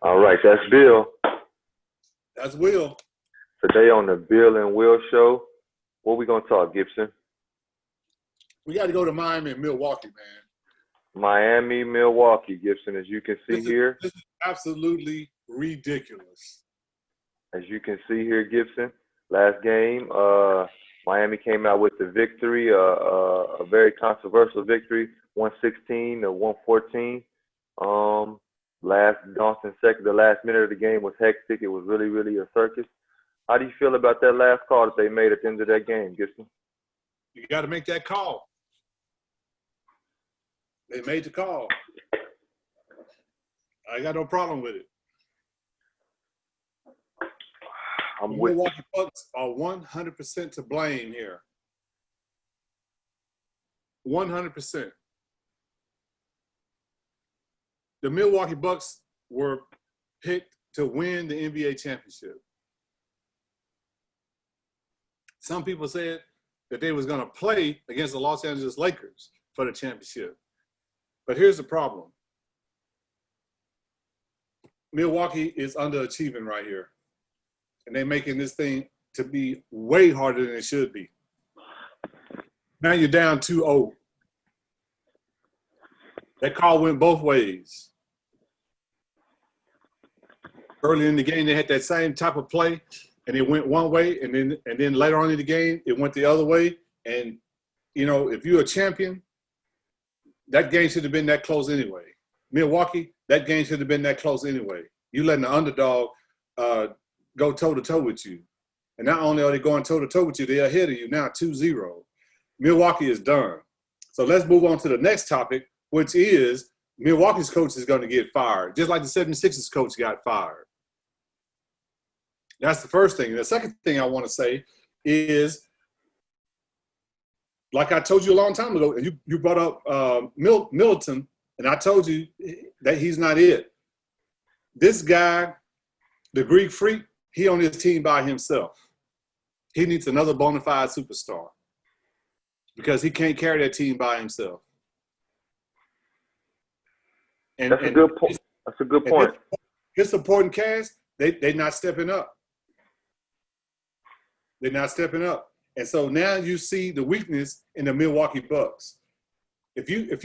All right, that's Bill. That's Will. Today on the Bill and Will Show, what we gonna talk, Gibson? We got to go to Miami and Milwaukee, man. Miami, Milwaukee, Gibson. As you can see This here, is absolutely ridiculous. as you can see here, Gibson. Last game, Miami came out with the victory, a very controversial victory, 116 to 114. The last minute of the game was hectic. It was really a circus. How do you feel about that last call that they made at the end of that game, Gibson? You got to make that call. They made the call. I got no problem with it. The Milwaukee Bucks are 100% to blame here. 100%. The Milwaukee Bucks were picked to win the NBA championship. Some people said that they was going to play against the Los Angeles Lakers for the championship. But here's the problem. Milwaukee is underachieving right here. And they're making this thing to be way harder than it should be. Now you're down 2-0. That call went both ways. Early in the game, they had that same type of play, and it went one way, and then later on in the game, it went the other way. And, you know, if you're a champion, that game should have been that close anyway. Milwaukee, that game should have been that close anyway. You letting the underdog go toe-to-toe with you. And not only are they going toe-to-toe with you, they're ahead of you now, 2-0. Milwaukee is done. So let's move on to the next topic, which is Milwaukee's coach is going to get fired, just like the 76ers coach got fired. That's the first thing. The second thing I want to say is, like I told you a long time ago, and you brought up Middleton, and I told you that he's not it. This guy, the Greek Freak, he on his team by himself. He needs another bona fide superstar because he can't carry that team by himself. And, That's a good point. That's a good point. His supporting cast, they're not stepping up. They're not stepping up. And so now you see the weakness in the Milwaukee Bucks. If you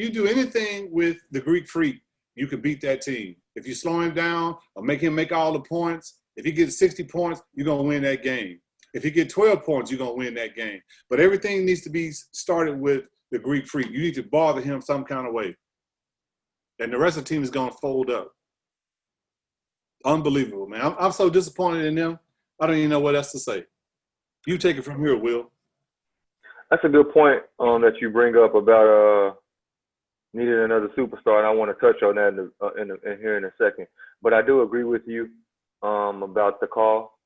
do anything with the Greek Freak, you can beat that team. If you slow him down or make him make all the points, if he gets 60 points, you're going to win that game. If he gets 12 points, you're going to win that game. But everything needs to be started with the Greek Freak. You need to bother him some kind of way. And the rest of the team is going to fold up. Unbelievable, man. I'm so disappointed in them. I don't even know what else to say. You take it from here, Will. That's a good point that you bring up about needing another superstar, and I want to touch on that in here in a second. But I do agree with you about the call.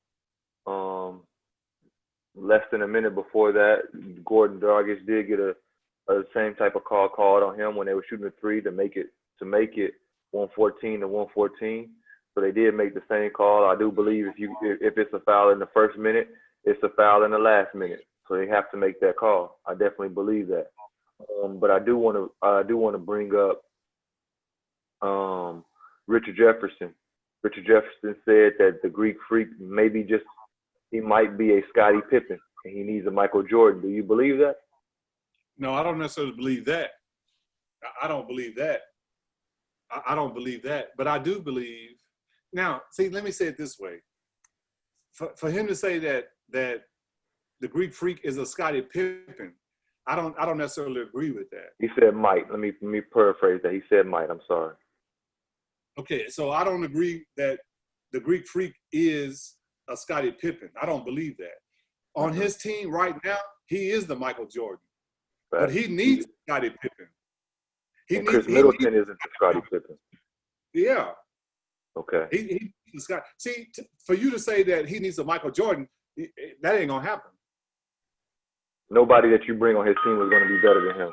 Less than a minute before that, Gordon Dragic did get a same type of call called on him when they were shooting a three to make it 114 to 114. So they did make the same call. I do believe if it's a foul in the first minute, it's a foul in the last minute. So they have to make that call. I definitely believe that. But I do want to bring up Richard Jefferson. Richard Jefferson said that the Greek Freak he might be a Scottie Pippen and he needs a Michael Jordan. Do you believe that? No, I don't necessarily believe that. I don't believe that. I don't believe that. But I do believe. Now, see, let me say it this way. For him to say that the Greek Freak is a Scottie Pippen, I don't necessarily agree with that. He said might. Let me paraphrase that. He said might. I'm sorry. Okay, so I don't agree that the Greek Freak is a Scottie Pippen. I don't believe that. On his team right now, he is the Michael Jordan. Right. But he needs Scottie Pippen. Chris Middleton isn't the Scottie Pippen. Yeah. Okay. He see, for you to say that he needs a Michael Jordan, that ain't gonna happen. Nobody that you bring on his team is gonna be better than him.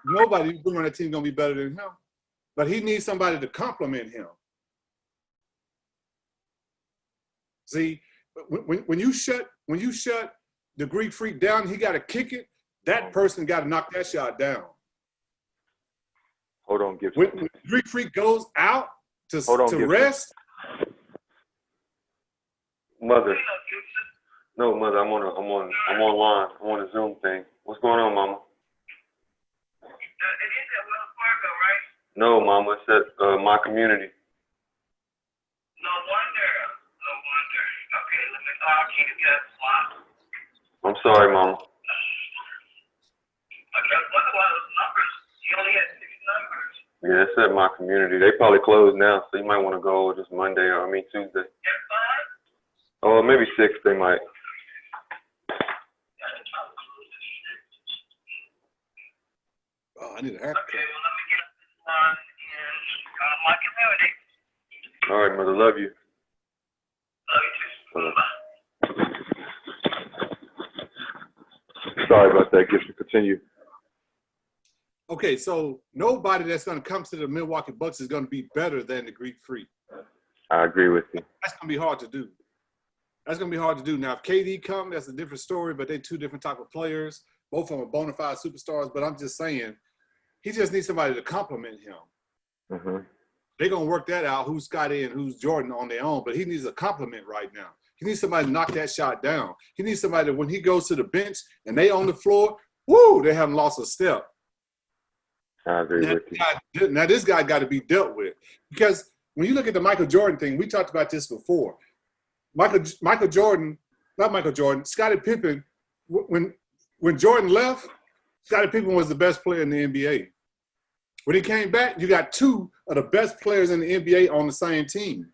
Nobody you bring on that team is gonna be better than him. But he needs somebody to complement him. See, when you shut the Greek Freak down, he got to kick it. That person got to knock that shot down. Hold on, Gibson. When the Greek Freak goes out, Hold on, to Gibson. rest. Mother. No, mother, I'm online. I'm on a Zoom thing. What's going on, mama? It is at Wells Fargo, right? No, mama, it's at my community. No wonder. Okay, let me keep that slot. I'm sorry, mama. Okay, what about those numbers? You only had 6 numbers. Yeah, it's at my community. They probably closed now, so you might want to go just Tuesday. They're 5? Oh, maybe 6 they might. Oh, I need a haircut. Okay, well, let me get this one in my community. All right, mother, love you. Love you too. Bye. Sorry about that, Gibson. Continue. Okay, so nobody that's going to come to the Milwaukee Bucks is going to be better than the Greek Freak. I agree with you. That's going to be hard to do. That's going to be hard to do. Now, if KD come, that's a different story, but they're two different type of players. Both of them are bona fide superstars, but I'm just saying he just needs somebody to compliment him. Mm-hmm. They're going to work that out, who's Scottie and who's Jordan on their own, but he needs a compliment right now. He needs somebody to knock that shot down. He needs somebody that when he goes to the bench and they on the floor, woo, they haven't lost a step. I agree with you. Now, this guy got to be dealt with. Because when you look at the Michael Jordan thing, we talked about this before. Michael Jordan, not Michael Jordan, Scottie Pippen, when Jordan left, Scottie Pippen was the best player in the NBA. When he came back, you got two of the best players in the NBA on the same team.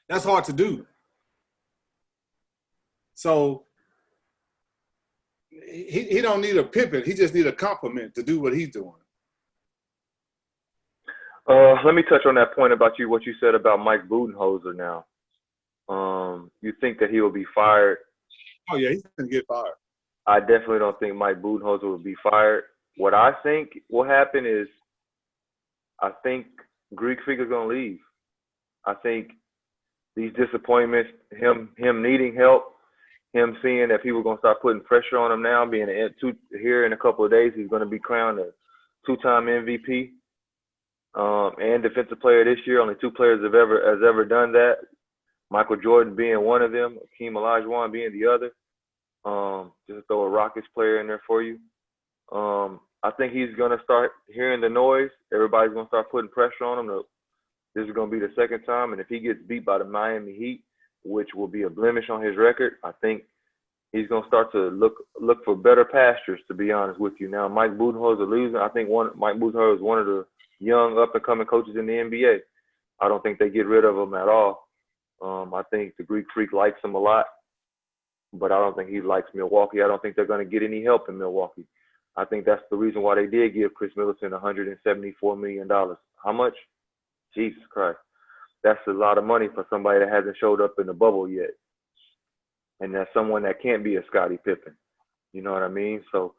That's hard to do. So he don't need a Pippen. He just need a compliment to do what he's doing. Let me touch on that point about what you said about Mike Budenholzer now. You think that he will be fired? Oh, yeah, he's going to get fired. I definitely don't think Mike Budenholzer will be fired. What I think will happen is I think Greek Freak is going to leave. I think these disappointments, him needing help, him seeing that people are going to start putting pressure on him now, here in a couple of days, he's going to be crowned a 2-time MVP and Defensive Player this year. Only 2 players has ever done that. Michael Jordan being one of them, Hakeem Olajuwon being the other. Just throw a Rockets player in there for you. I think he's going to start hearing the noise. Everybody's going to start putting pressure on him. This is going to be the second time. And if he gets beat by the Miami Heat, which will be a blemish on his record, I think he's going to start to look for better pastures, to be honest with you. Now, Mike Budenholzer losing. I think Mike Budenholzer is one of the young up-and-coming coaches in the NBA. I don't think they get rid of him at all. I think the Greek Freak likes him a lot, but I don't think he likes Milwaukee. I don't think they're going to get any help in Milwaukee. I think that's the reason why they did give Chris Middleton $174 million. How much? Jesus Christ. That's a lot of money for somebody that hasn't showed up in the bubble yet. And that's someone that can't be a Scottie Pippen. You know what I mean? So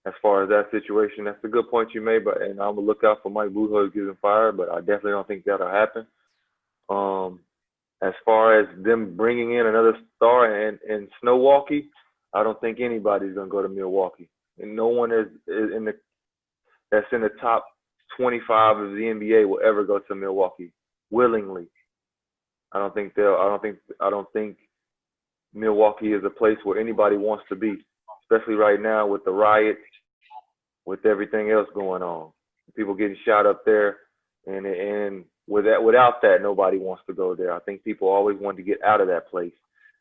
as far as that situation, that's a good point you made. And I'm going to look out for Mike Budenholzer getting fired, but I definitely don't think that'll happen. As far as them bringing in another star in Snowwalkie, I don't think anybody's going to go to Milwaukee. And no one that's in the top 25 of the NBA will ever go to Milwaukee willingly. I don't think Milwaukee is a place where anybody wants to be, especially right now with the riots, with everything else going on. People getting shot up there, and without that, nobody wants to go there. I think people always want to get out of that place,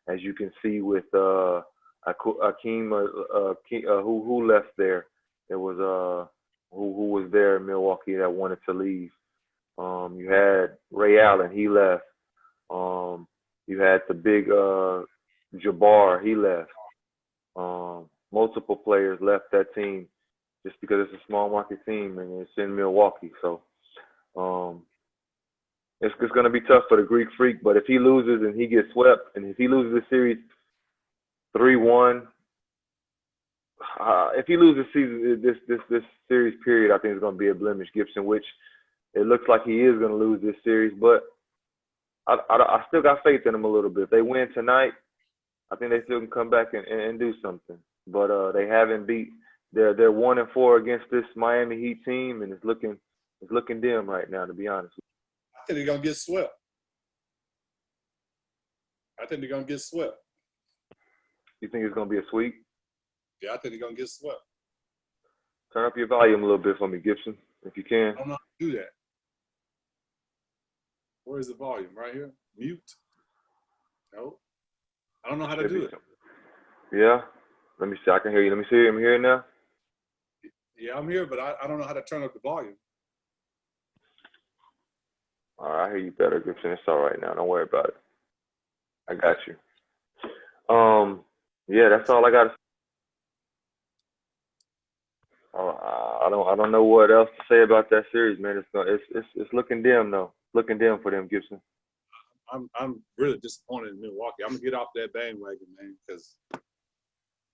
as you can see with Hakeem, who left there. There was who was there in Milwaukee that wanted to leave. You had Ray Allen, he left. You had the big Jabbar, he left. Multiple players left that team just because it's a small market team and it's in Milwaukee. So it's going to be tough for the Greek Freak. But if he loses and he gets swept, and if he loses the series 3-1, if he loses this series period, I think it's going to be a blemish, Gibson, which it looks like he is going to lose this series. But I still got faith in him a little bit. If they win tonight, I think they still can come back and do something. But they haven't beat. They're 1-4 against this Miami Heat team, and it's looking It's looking dim right now, to be honest. I think they're gonna get swept. I think they're gonna get swept. You think it's gonna be a sweep? Yeah, I think they're gonna get swept. Turn up your volume a little bit for me, Gibson, if you can. I don't know how to do that. Where is the volume? Right here? Mute? No. I don't know how to do it. Yeah. Let me see. I can hear you. Let me see. I'm hearing now. Yeah, I'm here, but I don't know how to turn up the volume. All right, I hear you better, Gibson. It's all right now. Don't worry about it. I got you. Yeah, that's all I got. I don't know what else to say about that series, man. It's looking dim though. Looking dim for them, Gibson. I'm really disappointed in Milwaukee. I'm gonna get off that bandwagon, man, because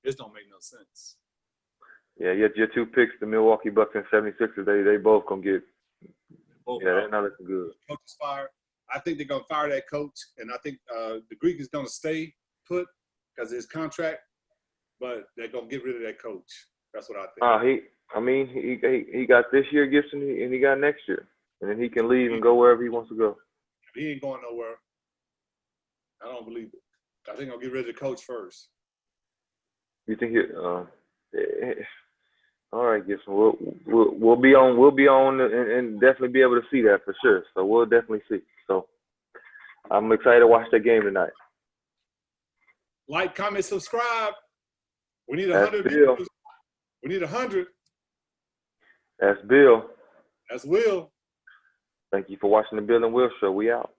this don't make no sense. Yeah, your two picks, the Milwaukee Bucks and 76ers, they both gonna get. Both Yeah, they're not looking good. coach is fired. I think they're gonna fire that coach, and I think the Greek is gonna stay put because of his contract, but they're gonna get rid of that coach. That's what I think. He got this year, Gibson, and he got next year, and then he can leave and go wherever he wants to go. He ain't going nowhere. I don't believe it. I think I'll get rid of the coach first. You think all right, Gibson. We'll be on, and definitely be able to see that for sure. So we'll definitely see. So I'm excited to watch that game tonight. Like, comment, subscribe. We need That's 100 Bill. views. We need 100. That's Bill. That's Will. Thank you for watching the Bill and Will Show. We out.